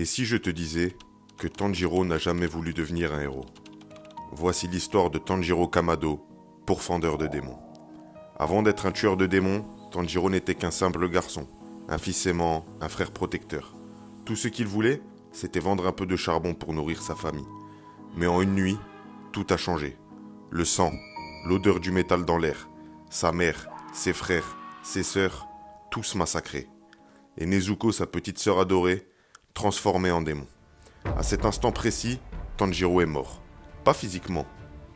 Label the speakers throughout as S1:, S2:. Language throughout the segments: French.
S1: Et si je te disais que Tanjiro n'a jamais voulu devenir un héros? Voici l'histoire de Tanjiro Kamado, pourfendeur de démons. Avant d'être un tueur de démons, Tanjiro n'était qu'un simple garçon, un fils aimant, un frère protecteur. Tout ce qu'il voulait, c'était vendre un peu de charbon pour nourrir sa famille. Mais en une nuit, tout a changé. Le sang, l'odeur du métal dans l'air, sa mère, ses frères, ses sœurs, tous massacrés. Et Nezuko, sa petite sœur adorée, transformée en démon. À cet instant précis, Tanjiro est mort. Pas physiquement,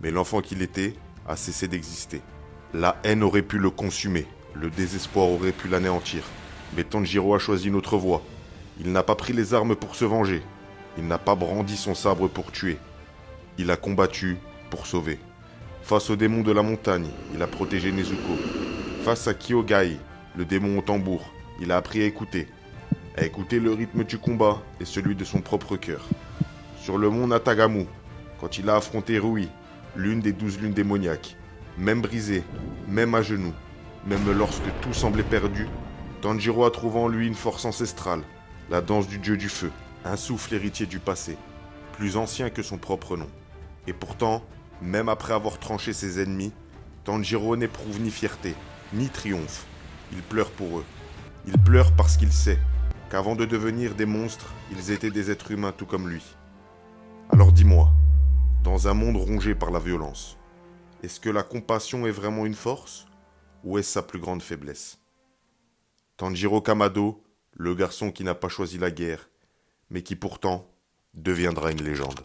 S1: mais l'enfant qu'il était a cessé d'exister. La haine aurait pu le consumer, le désespoir aurait pu l'anéantir. Mais Tanjiro a choisi une autre voie. Il n'a pas pris les armes pour se venger. Il n'a pas brandi son sabre pour tuer. Il a combattu pour sauver. Face au démon de la montagne, il a protégé Nezuko. Face à Kyogai, le démon au tambour, il a appris à écouter le rythme du combat et celui de son propre cœur. Sur le mont Natagamu, quand il a affronté Rui, l'une des 12 lunes démoniaques, même brisé, même à genoux, même lorsque tout semblait perdu, Tanjiro a trouvé en lui une force ancestrale, la danse du dieu du feu, un souffle héritier du passé, plus ancien que son propre nom. Et pourtant, même après avoir tranché ses ennemis, Tanjiro n'éprouve ni fierté, ni triomphe. Il pleure pour eux. Il pleure parce qu'il sait qu'avant de devenir des monstres, ils étaient des êtres humains tout comme lui. Alors dis-moi, dans un monde rongé par la violence, est-ce que la compassion est vraiment une force ou est-ce sa plus grande faiblesse? Tanjiro Kamado, le garçon qui n'a pas choisi la guerre, mais qui pourtant deviendra une légende.